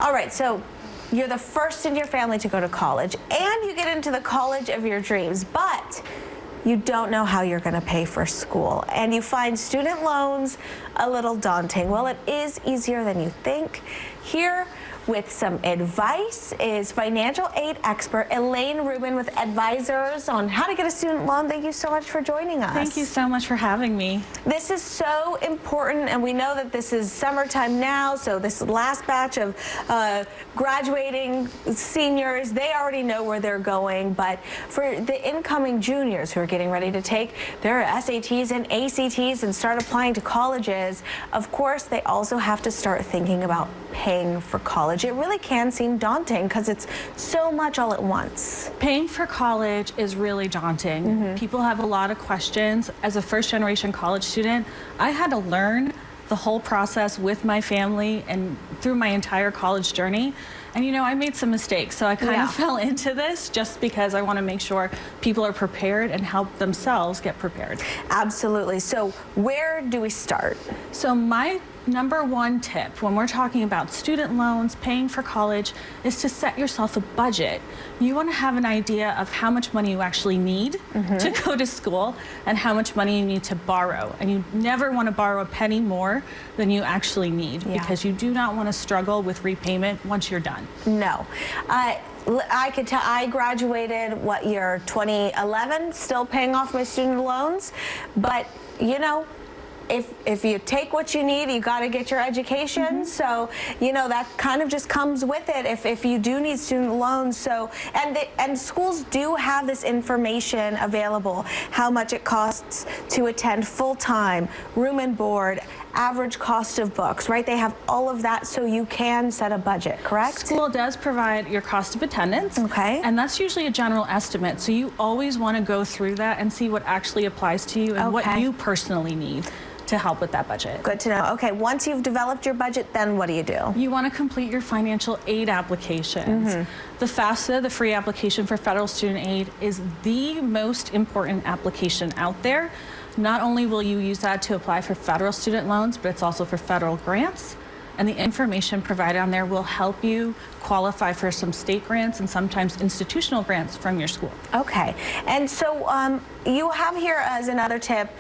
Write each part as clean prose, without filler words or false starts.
All right, so you're the first in your family to go to college, and you get into the college of your dreams, but you don't know how you're going to pay for school, and you find student loans a little daunting. Well, it is easier than you think. Here with some advice is financial aid expert Elaine Rubin with Edvisors on how to get a student loan. Thank you so much for joining us. Thank you so much for having me. This is so important, and we know that this is summertime now, so this last batch of graduating seniors, they already know where they're going, but for the incoming juniors who are getting ready to take their SATs and ACTs and start applying to colleges, of course, they also have to start thinking about paying for college. It really can seem daunting because it's so much all at once. Paying for college is really daunting. People have a lot of questions. As a first-generation college student, I had to learn the whole process with my family and through my entire college journey. And you know, I made some mistakes, so I kind of fell into this just because I want to make sure people are prepared and help themselves get prepared. Absolutely. So where do we start? So my number one tip when we're talking about student loans, paying for college, is to set yourself a budget. You want to have an idea of how much money you actually need to go to school and how much money you need to borrow. And you never want to borrow a penny more than you actually need because you do not want to struggle with repayment once you're done. No. I could tell I graduated, what year, 2011, still paying off my student loans, but you know, if you take what you need, you got to get your education. So, you know, that kind of just comes with it if you do need student loans. So, and schools do have this information available, how much it costs to attend full-time, room and board, average cost of books, right? They have all of that so you can set a budget, correct? School does provide your cost of attendance. Okay. And that's usually a general estimate. So you always want to go through that and see what actually applies to you and what you personally need to help with that budget. Good to know. Okay, once you've developed your budget, then what do you do? You want to complete your financial aid applications. The FAFSA, the free application for federal student aid, is the most important application out there. Not only will you use that to apply for federal student loans, but it's also for federal grants. And the information provided on there will help you qualify for some state grants and sometimes institutional grants from your school. Okay, and so you have here as another tip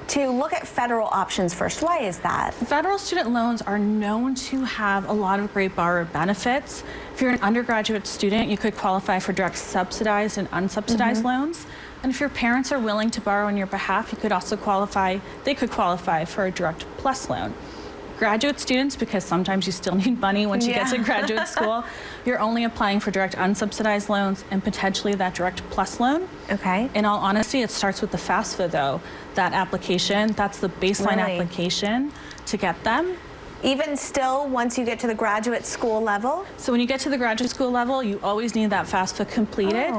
to look at federal options first. Why is that? Federal student loans are known to have a lot of great borrower benefits. If you're an undergraduate student, you could qualify for direct subsidized and unsubsidized loans. And if your parents are willing to borrow on your behalf, you could also qualify for a direct plus loan. Graduate students, because sometimes you still need money once you get to graduate school, you're only applying for direct unsubsidized loans and potentially that direct plus loan. Okay. In all honesty, it starts with the FAFSA though. That application, that's the baseline application to get them. Even still, once you get to the graduate school level? So when you get to the graduate school level, you always need that FAFSA completed.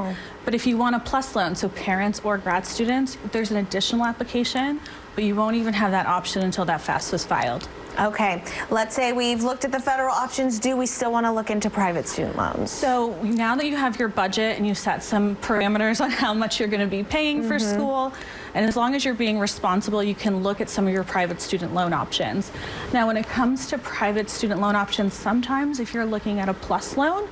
But if you want a plus loan, so parents or grad students, there's an additional application, but you won't even have that option until that FAFSA is filed. Okay, let's say we've looked at the federal options. Do we still want to look into private student loans? So now that you have your budget and you set some parameters on how much you're going to be paying for school, and as long as you're being responsible, you can look at some of your private student loan options. Now, when it comes to private student loan options, sometimes if you're looking at a plus loan,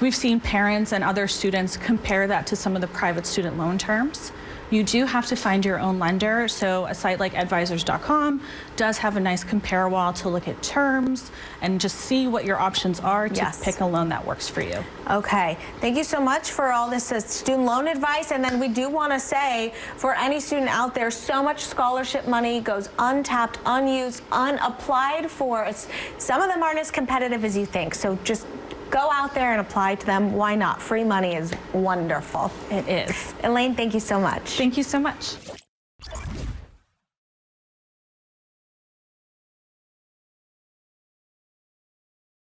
we've seen parents and other students compare that to some of the private student loan terms. You do have to find your own lender, so a site like Edvisors.com does have a nice compare wall to look at terms and just see what your options are to pick a loan that works for you. Okay, thank you so much for all this student loan advice. And then we do want to say, for any student out there, so much scholarship money goes untapped, unused, unapplied for. Some of them aren't as competitive as you think, so just go out there and apply to them. Why not? Free money is wonderful. It is. Elaine, thank you so much. Thank you so much.